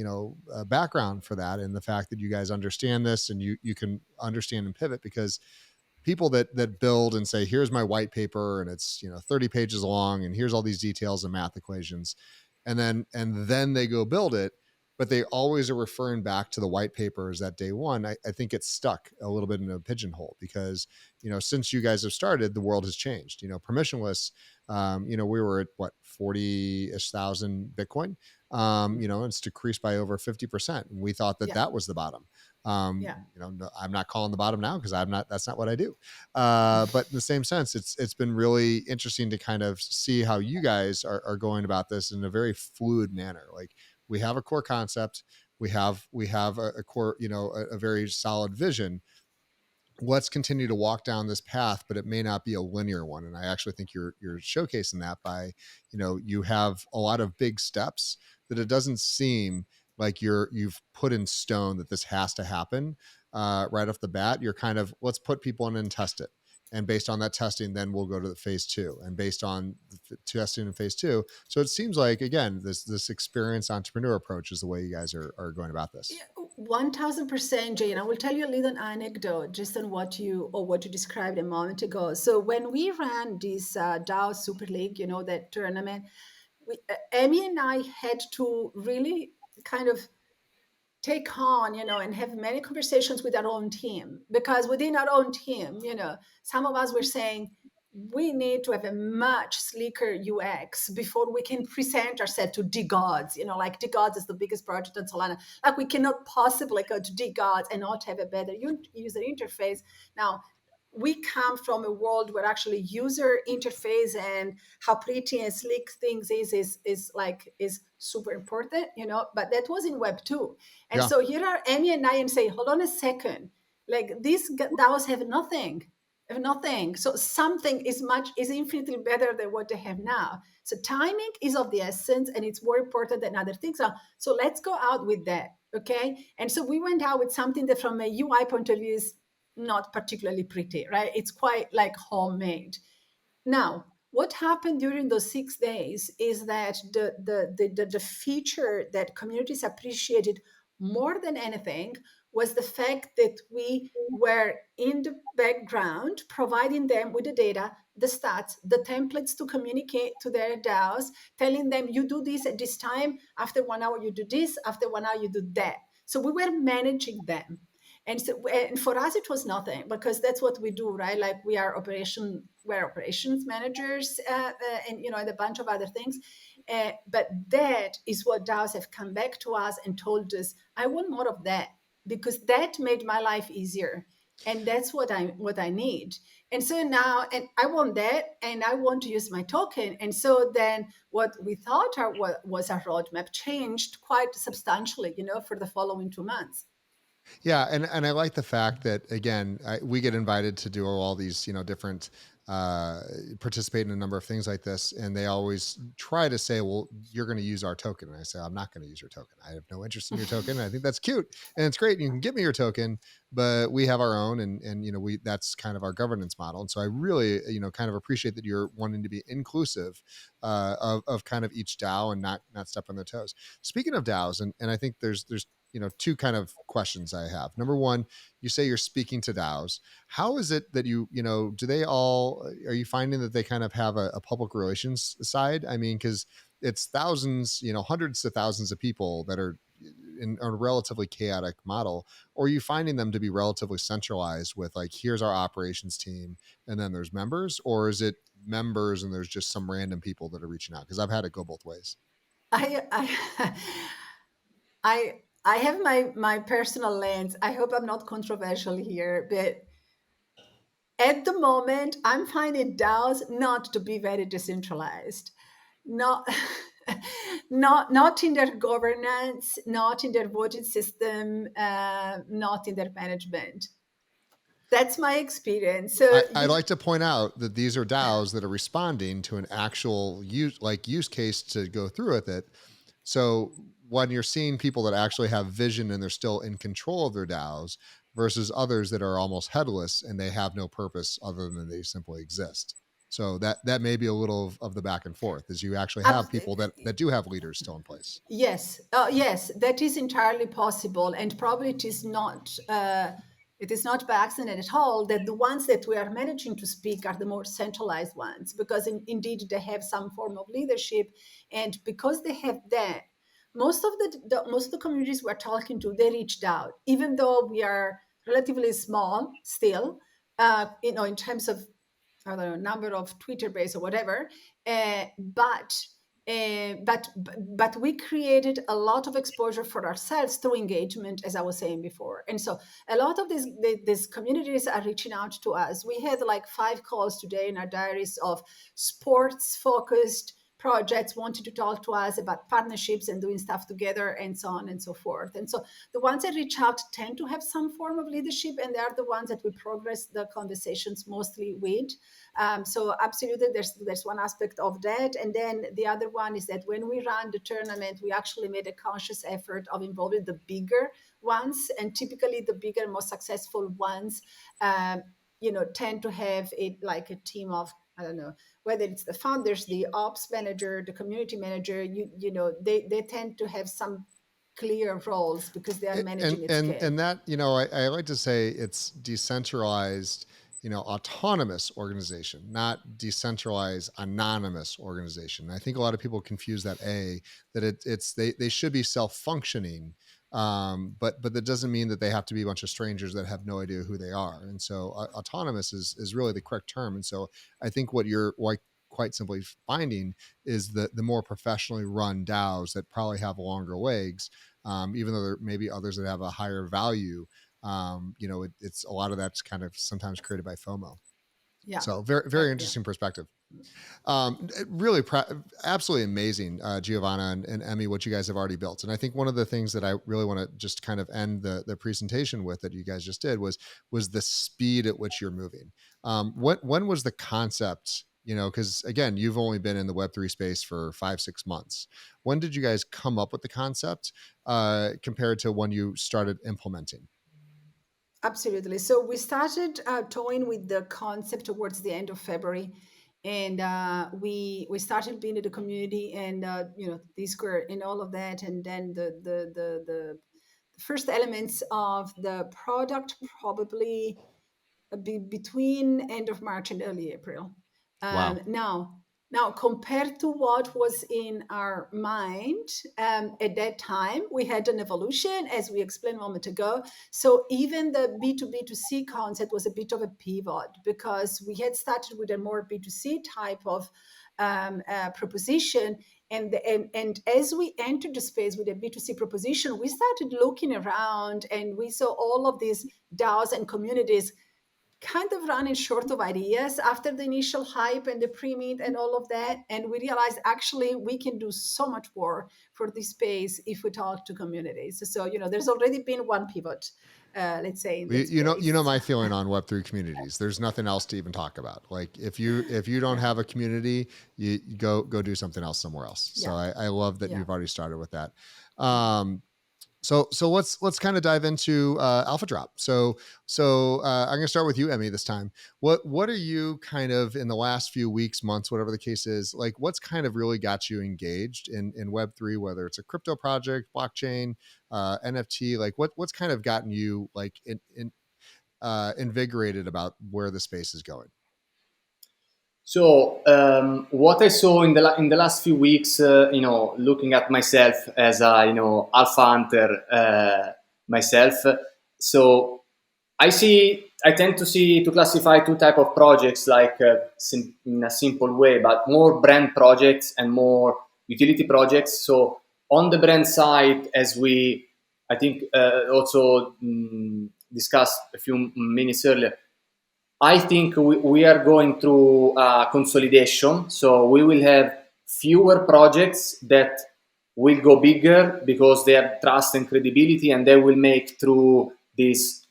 background for that, and the fact that you guys understand this and you can understand and pivot, because people that build and say, here's my white paper and it's 30 pages long and here's all these details and math equations, and then they go build it, but they always are referring back to the white papers that day one. I think it's stuck a little bit in a pigeonhole, because since you guys have started, the world has changed. Permissionless, we were at what, 40-ish thousand Bitcoin. It's decreased by over 50%, and we thought that Yeah, that was the bottom. yeah. No, I'm not calling the bottom now, because that's not what I do. But in the same sense, it's been really interesting to kind of see how you guys are going about this in a very fluid manner. Like, we have a core concept, we have a core, a very solid vision. Let's continue to walk down this path, but it may not be a linear one. And I actually think you're showcasing that by, you have a lot of big steps that it doesn't seem like you've put in stone that this has to happen right off the bat. You're kind of, let's put people in and test it. And based on that testing, then we'll go to the phase two. And based on the testing in phase two. So it seems like, again, this experienced entrepreneur approach is the way you guys are going about this. Yeah, 1000%, Jane. I will tell you a little anecdote just on what you described a moment ago. So when we ran this DAO Super League, that tournament, Emmy and I had to really kind of take on, and have many conversations with our own team, because within our own team, some of us were saying we need to have a much sleeker UX before we can present ourselves to DGods. Like DGods is the biggest project on Solana. Like, we cannot possibly go to DGods and not have a better user interface. Now, we come from a world where actually user interface and how pretty and slick things is super important, but that was in Web 2. And Yeah. so here are Emmy and I and say, hold on a second, like these DAOs have nothing. So something is infinitely better than what they have now. So timing is of the essence, and it's more important than other things are. So let's go out with that. Okay. And so we went out with something that from a UI point of view is not particularly pretty, right? It's quite like homemade. Now, what happened during those 6 days is that the feature that communities appreciated more than anything was the fact that we were in the background providing them with the data, the stats, the templates to communicate to their DAOs, telling them, you do this at this time, after 1 hour you do this, after 1 hour you do that. So we were managing them. And for us, it was nothing, because that's what we do, right? Like, we're operations managers, and a bunch of other things. But that is what DAOs have come back to us and told us, I want more of that, because that made my life easier, and that's what I need. And so now, and I want that, and I want to use my token. And so then, what we thought was our roadmap changed quite substantially, for the following 2 months. Yeah, and I like the fact that, again, we get invited to do all these different participate in a number of things like this, and they always try to say, well, you're going to use our token, and I say, I'm not going to use your token. I have no interest in your token, and I think that's cute and it's great, and you can give me your token, but we have our own, and we that's kind of our governance model. And so I really kind of appreciate that you're wanting to be inclusive of kind of each DAO and not step on their toes. Speaking of DAOs, and I think there's two kind of questions I have. Number one, you say you're speaking to DAOs. How is it that do they all, are you finding that they kind of have a public relations side? I mean, because it's thousands, hundreds of thousands of people that are in a relatively chaotic model, or are you finding them to be relatively centralized with, like, here's our operations team and then there's members, or is it members and there's just some random people that are reaching out? Because I've had it go both ways. I I have my personal lens. I hope I'm not controversial here, but at the moment, I'm finding DAOs not to be very decentralized. Not not in their governance, not in their voting system, not in their management. That's my experience. So I'd like to point out that these are DAOs that are responding to an actual use case to go through with it. So when you're seeing people that actually have vision and they're still in control of their DAOs versus others that are almost headless and they have no purpose other than they simply exist. So that may be a little of the back and forth, is you actually have Ab- people that do have leaders still in place. Yes, yes, that is entirely possible, and probably it is not. It is not by accident at all that the ones that we are managing to speak are the more centralized ones, because indeed they have some form of leadership, and because they have that, most of most of the communities we're talking to, they reached out, even though we are relatively small still, in terms of, I don't know, number of Twitter base or whatever, but we created a lot of exposure for ourselves through engagement, as I was saying before. And so a lot of these communities are reaching out to us. We had like 5 calls today in our diaries of sports focused projects wanting to talk to us about partnerships and doing stuff together and so on and so forth. And so the ones that reach out tend to have some form of leadership, and they are the ones that we progress the conversations mostly with. So absolutely, there's one aspect of that, and then the other one is that when we ran the tournament, we actually made a conscious effort of involving the bigger ones, and typically the bigger, most successful ones, tend to have it like a team of, I don't know, whether it's the founders, the ops manager, the community manager. They tend to have some clear roles because they are and managing at and scale. and that, I like to say it's decentralized, autonomous organization, not decentralized anonymous organization. I think a lot of people confuse that they should be self-functioning, but that doesn't mean that they have to be a bunch of strangers that have no idea who they are. And so autonomous is really the correct term. And so I think what you're like quite simply finding is the more professionally run DAOs that probably have longer legs, even though there may be others that have a higher value. It's a lot of that's kind of sometimes created by FOMO. Yeah. So very, very Yeah. interesting perspective. Really, absolutely amazing, Giovanna and Emmy, what you guys have already built. And I think one of the things that I really want to just kind of end the presentation with that you guys just did was the speed at which you're moving. When was the concept? Because again, you've only been in the Web3 space for 5-6 months. When did you guys come up with the concept compared to when you started implementing? Absolutely. So we started toying with the concept towards the end of February, and we started being in the community, and Discord and all of that, and then the first elements of the product probably between end of March and early April. Wow. Now, compared to what was in our mind at that time, we had an evolution, as we explained a moment ago. So even the B2B2C concept was a bit of a pivot, because we had started with a more B2C type of proposition. And as we entered the space with a B2C proposition, we started looking around, and we saw all of these DAOs and communities kind of running short of ideas after the initial hype and the pre-mint and all of that. And we realized actually we can do so much more for this space if we talk to communities. So, there's already been one pivot, let's say, in You, that you know, you know space. my feeling on Web3 communities. There's nothing else to even talk about. Like if you don't have a community, you go do something else somewhere else. So Yeah. I love that Yeah. you've already started with that. So let's kind of dive into Alpha Drop. So I'm going to start with you, Emmy, this time. What are you kind of in the last few weeks, months, whatever the case is, like what's kind of really got you engaged in Web3, whether it's a crypto project, blockchain, NFT, like what's kind of gotten you like invigorated about where the space is going? So what I saw in the last few weeks, looking at myself as a alpha hunter myself. So I tend to classify two type of projects, like in a simple way, but more brand projects and more utility projects. So on the brand side, as we I think also discussed a few minutes earlier, I think we are going through consolidation. So we will have fewer projects that will go bigger because they have trust and credibility, and they will make through this,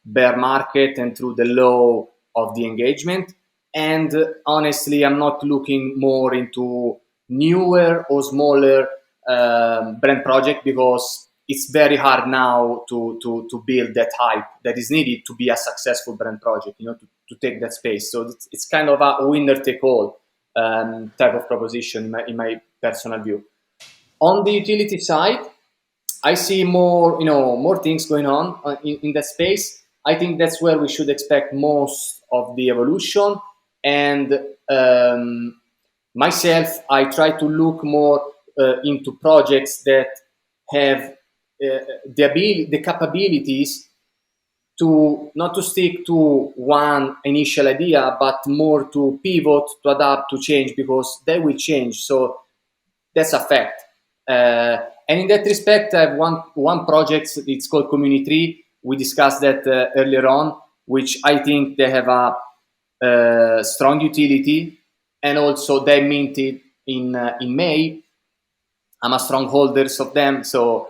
bear market and through the low of the engagement. And honestly, I'm not looking more into newer or smaller brand project, because it's very hard now to build that hype that is needed to be a successful brand project, to to take that space. So it's kind of a winner take all type of proposition in my personal view. On the utility side, I see more things going on in that space. I think that's where we should expect most of the evolution. And myself, I try to look more into projects that have the capabilities to not to stick to one initial idea, but more to pivot, to adapt, to change, because they will change. So that's a fact. And in that respect, I have one project. It's called Community 3. We discussed that earlier on, which I think they have a strong utility, and also they minted in May. I'm a strong holders of them, so.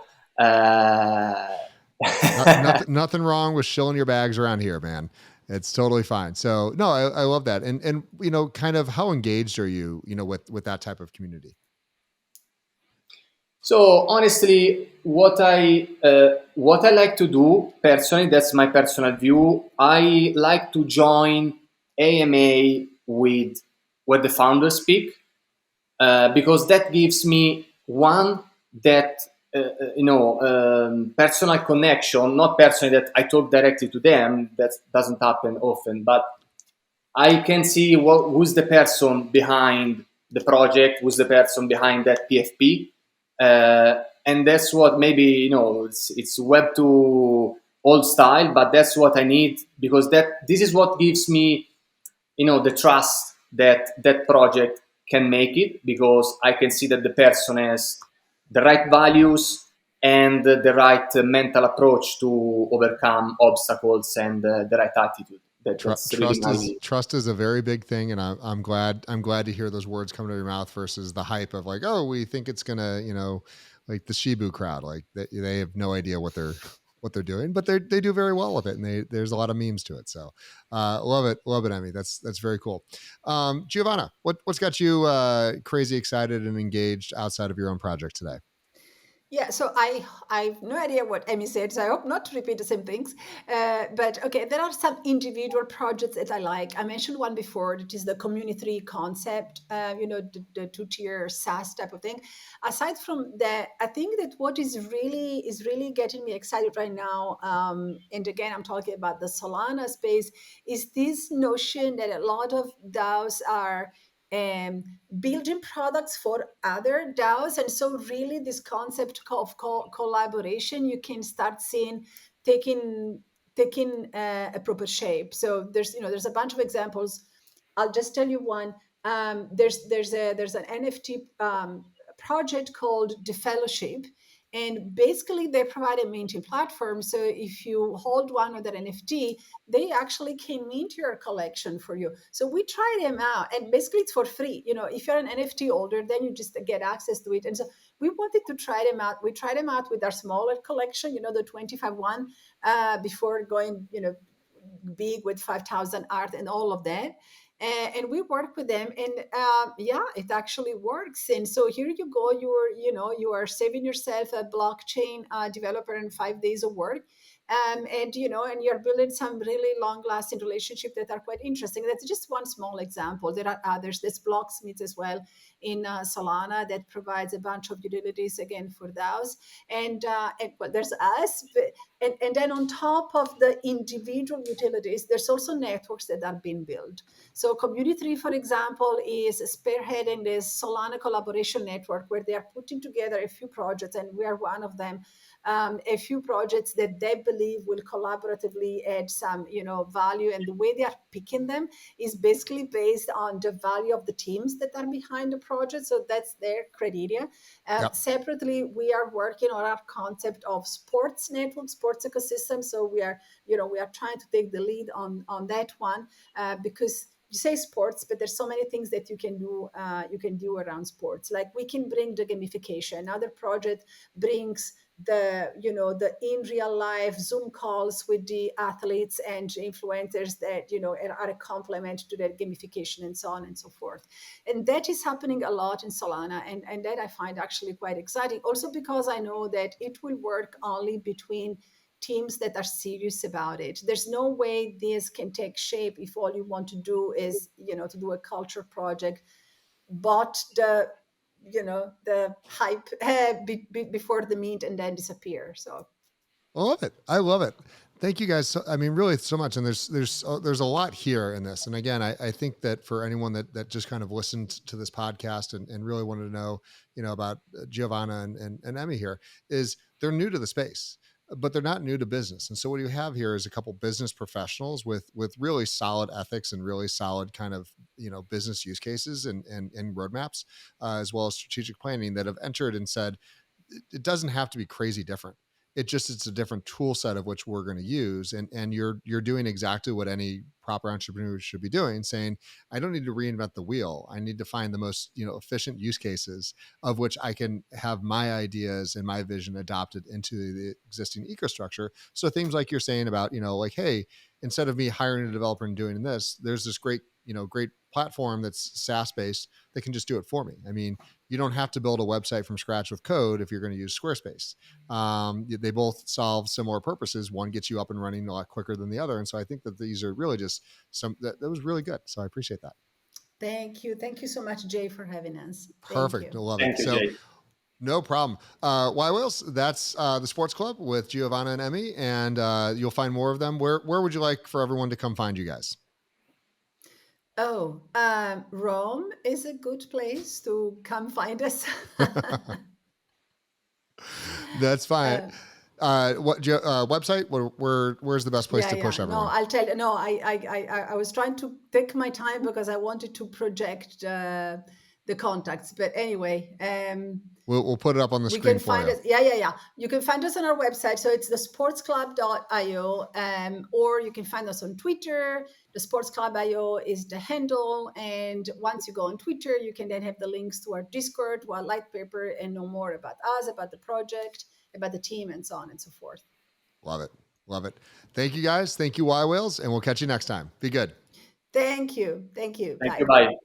Nothing wrong with shilling your bags around here, man. It's totally fine. So no, I love that. And kind of how engaged are you, with that type of community? So honestly, what I like to do personally, that's my personal view. I like to join AMA with where the founders speak, because that gives me one that personal connection. Not personally that I talk directly to them. That doesn't happen often, but I can see who's the person behind the project, who's the person behind that PFP, and that's what maybe it's web to old style, but that's what I need, because this is what gives me the trust that that project can make it, because I can see that the person has the right values and the right mental approach to overcome obstacles, and the right attitude. That's really my. Trust is a very big thing, and I'm glad to hear those words come out of your mouth versus the hype of like, oh, we think it's gonna, like the Shibu crowd, like they have no idea what they're doing, but they do very well with it, and there's a lot of memes to it. So love it, Emmy. That's very cool. Giovanna, what's got you crazy excited and engaged outside of your own project today? Yeah, so I have no idea what Emmy said, so I hope not to repeat the same things. But okay, there are some individual projects that I like. I mentioned one before, that is the Community 3 concept, the two-tier SaaS type of thing. Aside from that, I think that what is really getting me excited right now, and again, I'm talking about the Solana space, is this notion that a lot of DAOs are building products for other DAOs. And so really this concept of collaboration, you can start seeing taking a proper shape. So there's a bunch of examples. I'll just tell you one. There's an NFT project called The Fellowship, and basically they provide a minting platform. So if you hold one of their NFT, they actually can mint your collection for you. So we try them out, and basically it's for free. If you're an NFT holder, then you just get access to it. And so we wanted to try them out. We tried them out with our smaller collection, the 25 one, before going, big with 5,000 art and all of that. And we work with them, and yeah, it actually works. And so here you go, you are saving yourself a blockchain developer in 5 days of work. And you're building some really long-lasting relationships that are quite interesting. That's just one small example. There are others. There's Blocksmith as well in Solana that provides a bunch of utilities again for DAOs. And well, there's us, and then on top of the individual utilities, there's also networks that are being built. So Community 3, for example, is spearheading this Solana collaboration network, where they are putting together a few projects, and we are one of them. A few projects that they believe will collaboratively add some, value. And the way they are picking them is basically based on the value of the teams that are behind the project. So that's their criteria. Yep. Separately, we are working on our concept of sports network, sports ecosystem. So we are trying to take the lead on that one, because you say sports, but there's so many things that you can do around sports. Like we can bring the gamification. Another project brings the in real life Zoom calls with the athletes and influencers that are a complement to that gamification, and so on and so forth. And that is happening a lot in Solana, and that I find actually quite exciting, also because I know that it will work only between teams that are serious about it. There's no way this can take shape if all you want to do is, to do a culture project, but the hype before the meet and then disappear. So I love it. I love it. Thank you guys. I mean, really so much. And there's a lot here in this. And again, I think that for anyone that just kind of listened to this podcast and really wanted to know, about Giovanna and Emmy here, is they're new to the space, but they're not new to business. And so what you have here is a couple business professionals with really solid ethics and really solid kind of, business use cases and roadmaps, as well as strategic planning, that have entered and said, it doesn't have to be crazy different. It's a different tool set of which we're going to use. And you're doing exactly what any proper entrepreneur should be doing, saying, I don't need to reinvent the wheel. I need to find the most, efficient use cases of which I can have my ideas and my vision adopted into the existing ecosystem. So things like you're saying about, like, hey, instead of me hiring a developer and doing this, there's this great platform that's SaaS based that can just do it for me. I mean, you don't have to build a website from scratch with code if you're going to use Squarespace. They both solve similar purposes. One gets you up and running a lot quicker than the other. And so I think that these are really just that was really good. So I appreciate that. Thank you. Thank you so much, Jay, for having us. Perfect. I love it. Thank you, so Jay. No problem. yWhales, that's the Sports Club with Giovanna and Emmy, and you'll find more of them. Where would you like for everyone to come find you guys? Oh, Rome is a good place to come find us. That's fine. What website? Where's the best place to push everyone? No, I'll tell you. No, I was trying to take my time because I wanted to project the contacts. But anyway, we'll put it up on the screen for you. Yeah. You can find us on our website. So it's thesportsclub.io, or you can find us on Twitter. The Sports Club IO is the handle. And once you go on Twitter, you can then have the links to our Discord, to our light paper, and know more about us, about the project, about the team, and so on and so forth. Love it. Love it. Thank you, guys. Thank you, yWhales, and we'll catch you next time. Be good. Thank you. Thank you. Bye.